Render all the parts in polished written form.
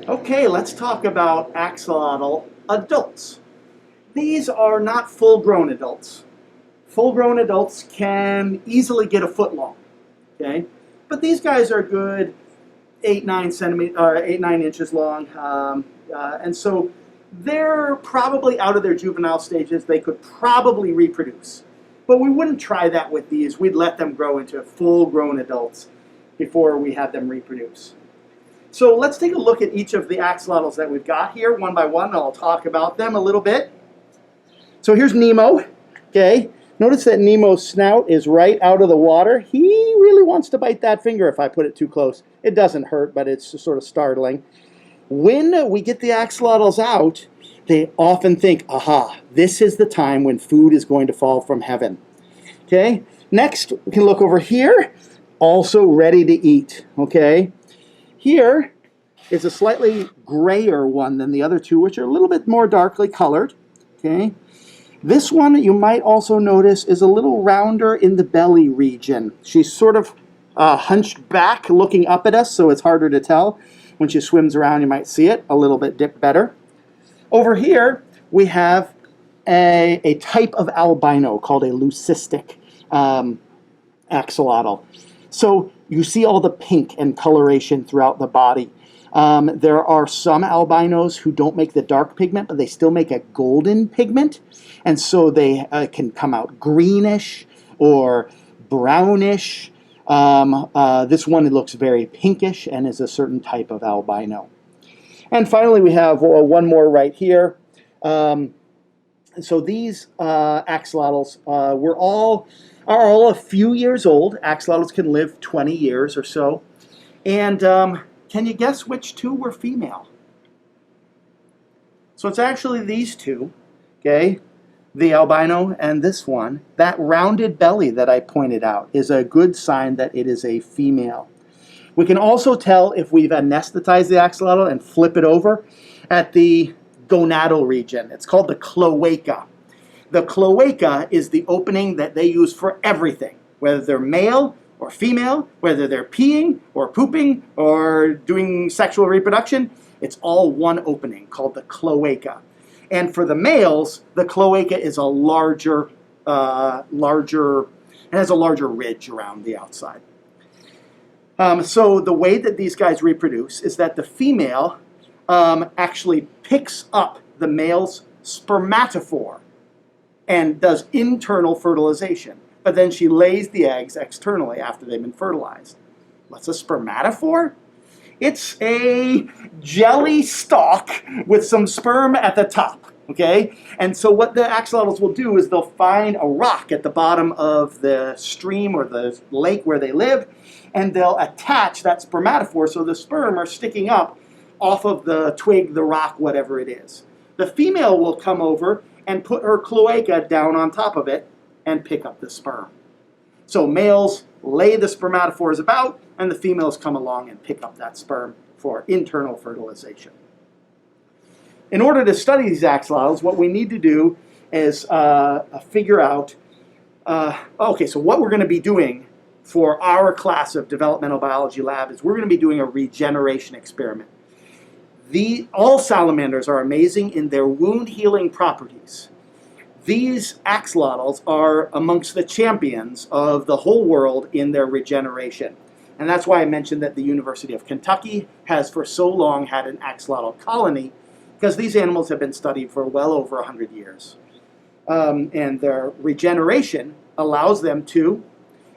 Okay, let's talk about axolotl adults. These are not full-grown adults. Full-grown adults can easily get a foot long, okay? But these guys are good 8-9 inches long, and so they're probably out of their juvenile stages. They could probably reproduce, but we wouldn't try that with these. We'd let them grow into full-grown adults before we had them reproduce. So let's take a look at each of the axolotls that we've got here one by one, and I'll talk about them a little bit. So here's Nemo, okay? Notice that Nemo's snout is right out of the water. He really wants to bite that finger if I put it too close. It doesn't hurt, but it's just sort of startling. When we get the axolotls out, they often think, aha, this is the time when food is going to fall from heaven. Okay? Next, we can look over here, also ready to eat, okay? Here is a slightly grayer one than the other two, which are a little bit more darkly colored. Okay, this one you might also notice is a little rounder in the belly region. She's sort of hunched back, looking up at us, so it's harder to tell. When she swims around, you might see it a little bit better. Over here, we have a type of albino called a leucistic axolotl. So you see all the pink and coloration throughout the body. There are some albinos who don't make the dark pigment, but they still make a golden pigment. And so they can come out greenish or brownish. This one looks very pinkish and is a certain type of albino. And finally, we have one more right here. So these axolotls are all a few years old. Axolotls can live 20 years or so. And can you guess which two were female? So it's actually these two, okay? The albino and this one. That rounded belly that I pointed out is a good sign that it is a female. We can also tell if we've anesthetized the axolotl and flip it over at the gonadal region. It's called the cloaca. The cloaca is the opening that they use for everything, whether they're male or female, whether they're peeing or pooping or doing sexual reproduction. It's all one opening called the cloaca. And for the males, the cloaca is a larger, it has a larger ridge around the outside. So the way that these guys reproduce is that the female actually picks up the male's spermatophore and does internal fertilization. But then she lays the eggs externally after they've been fertilized. What's a spermatophore? It's a jelly stalk with some sperm at the top, okay? And so what the axolotls will do is they'll find a rock at the bottom of the stream or the lake where they live, and they'll attach that spermatophore so the sperm are sticking up off of the twig, the rock, whatever it is. The female will come over and put her cloaca down on top of it and pick up the sperm. So males lay the spermatophores about, and the females come along and pick up that sperm for internal fertilization. In order to study these axolotls, what we need to do is figure out, okay, so what we're going to be doing for our class of developmental biology lab is we're going to be doing a regeneration experiment. All salamanders are amazing in their wound healing properties. These axolotls are amongst the champions of the whole world in their regeneration. And that's why I mentioned that the University of Kentucky has for so long had an axolotl colony, because these animals have been studied for well over 100 years. And their regeneration allows them to,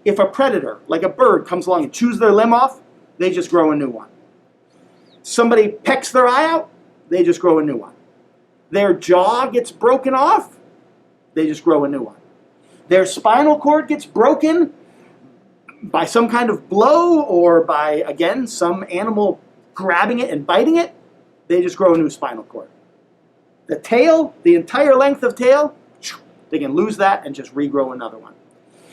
if a predator, like a bird, comes along and chews their limb off, they just grow a new one. Somebody pecks their eye out, they just grow a new one. Their jaw gets broken off, they just grow a new one. Their spinal cord gets broken by some kind of blow or by, again, some animal grabbing it and biting it, they just grow a new spinal cord. The tail, the entire length of tail, they can lose that and just regrow another one.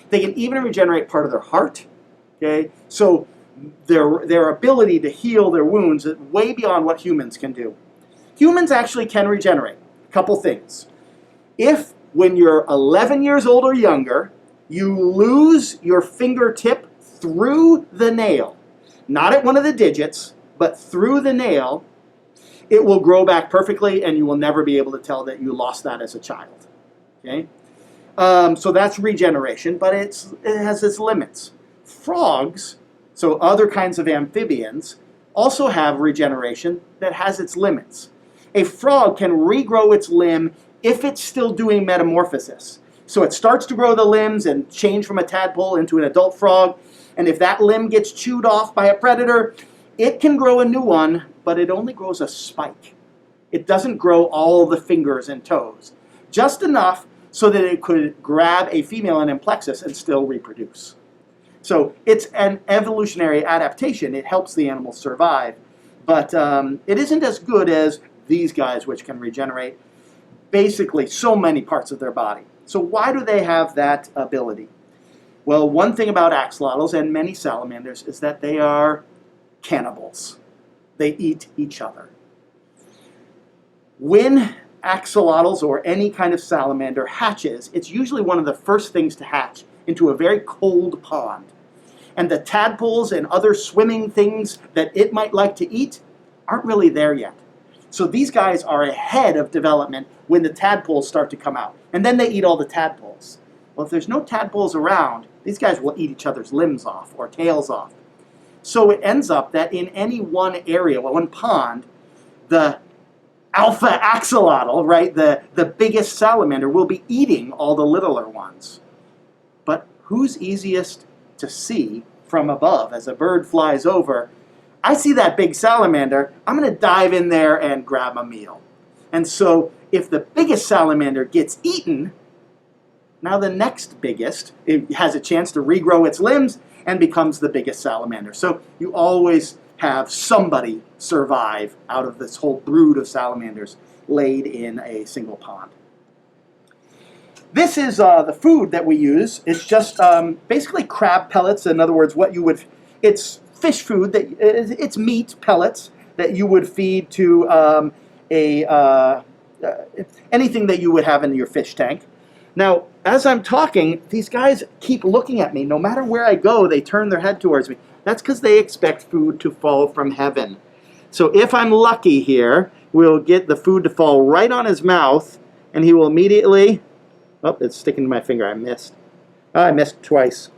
They can even regenerate part of their heart, okay? So their ability to heal their wounds is way beyond what humans can do. Humans actually can regenerate. A couple things. If, when you're 11 years old or younger, you lose your fingertip through the nail, not at one of the digits, but through the nail, it will grow back perfectly, and you will never be able to tell that you lost that as a child. Okay, so that's regeneration, but it has its limits. Frogs, so other kinds of amphibians, also have regeneration that has its limits. A frog can regrow its limb if it's still doing metamorphosis. So it starts to grow the limbs and change from a tadpole into an adult frog, and if that limb gets chewed off by a predator, it can grow a new one, but it only grows a spike. It doesn't grow all the fingers and toes, just enough so that it could grab a female in plexus and still reproduce. So it's an evolutionary adaptation. It helps the animal survive, but it isn't as good as these guys, which can regenerate basically so many parts of their body. So why do they have that ability? Well, one thing about axolotls and many salamanders is that they are cannibals. They eat each other. When axolotls or any kind of salamander hatches, it's usually one of the first things to hatch into a very cold pond. And the tadpoles and other swimming things that it might like to eat aren't really there yet. So these guys are ahead of development when the tadpoles start to come out. And then they eat all the tadpoles. Well, if there's no tadpoles around, these guys will eat each other's limbs off or tails off. So it ends up that in any one area, one pond, the alpha axolotl, right, the biggest salamander, will be eating all the littler ones. But who's easiest to see from above as a bird flies over? I see that big salamander, I'm going to dive in there and grab a meal. And so if the biggest salamander gets eaten, now the next biggest, it has a chance to regrow its limbs and becomes the biggest salamander. So you always have somebody survive out of this whole brood of salamanders laid in a single pond. This is the food that we use. It's just basically crab pellets. In other words, it's fish food, it's meat pellets that you would feed to anything that you would have in your fish tank. Now, as I'm talking, these guys keep looking at me. No matter where I go, they turn their head towards me. That's because they expect food to fall from heaven. So if I'm lucky here, we'll get the food to fall right on his mouth, and he will immediately... Oh, it's sticking to my finger. I missed. I missed twice.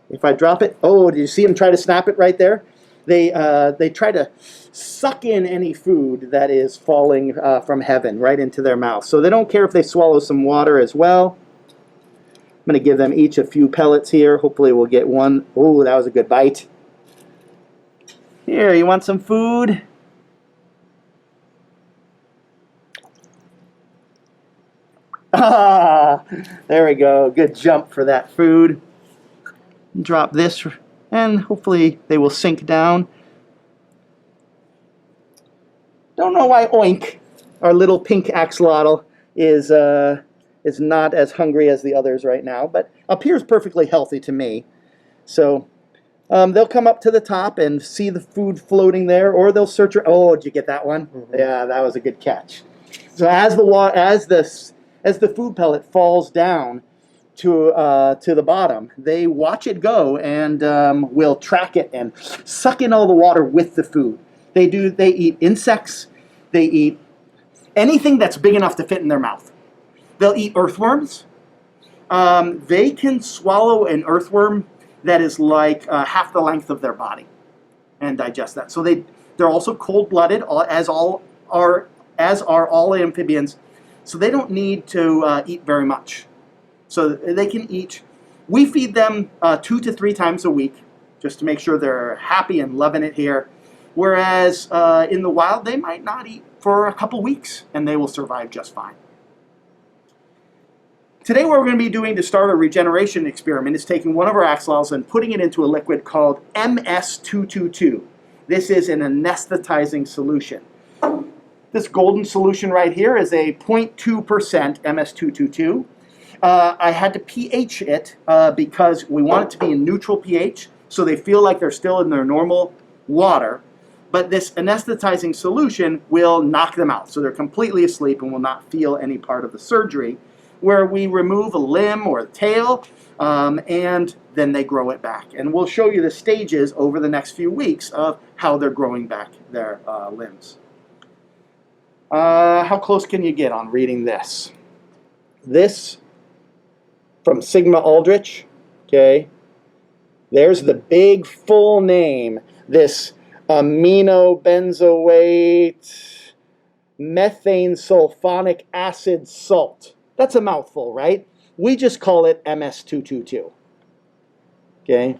If I drop it... Oh, did you see him try to snap it right there? They try to suck in any food that is falling from heaven right into their mouth. So they don't care if they swallow some water as well. I'm going to give them each a few pellets here. Hopefully we'll get one. Oh, that was a good bite. Here, you want some food? Ah, there we go. Good jump for that food. Drop this, and hopefully they will sink down. Don't know why Oink, our little pink axolotl, is not as hungry as the others right now, but appears perfectly healthy to me. So they'll come up to the top and see the food floating there, or they'll search. Oh, did you get that one? Mm-hmm. Yeah, that was a good catch. So as the food pellet falls down to the bottom, they watch it go and will track it and suck in all the water with the food. They eat insects. They eat anything that's big enough to fit in their mouth. They'll eat earthworms. They can swallow an earthworm that is like half the length of their body and digest that. So they're also cold-blooded, as are all amphibians. So they don't need to eat very much. So they can eat. We feed them 2 to 3 times a week just to make sure they're happy and loving it here. Whereas in the wild, they might not eat for a couple weeks and they will survive just fine. Today what we're going to be doing to start a regeneration experiment is taking one of our axolotls and putting it into a liquid called MS222. This is an anesthetizing solution. This golden solution right here is a 0.2% MS222. I had to pH it because we want it to be a neutral pH so they feel like they're still in their normal water. But this anesthetizing solution will knock them out. So they're completely asleep and will not feel any part of the surgery, where we remove a limb or a tail and then they grow it back. And we'll show you the stages over the next few weeks of how they're growing back their limbs. How close can you get on reading this? This from Sigma Aldrich, okay? There's the big full name, this aminobenzoate methane sulfonic acid salt. That's a mouthful, right? We just call it MS222, okay?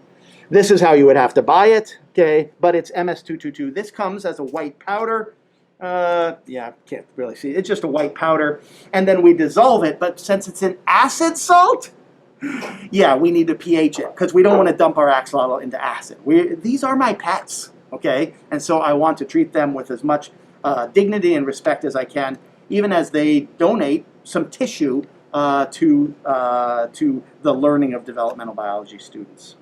This is how you would have to buy it, okay? But it's MS222. This comes as a white powder. Yeah, can't really see. It's just a white powder. And then we dissolve it, but since it's an acid salt, yeah, we need to pH it because we don't want to dump our axolotl into acid. These are my pets, okay? And so I want to treat them with as much dignity and respect as I can, even as they donate some tissue to the learning of developmental biology students.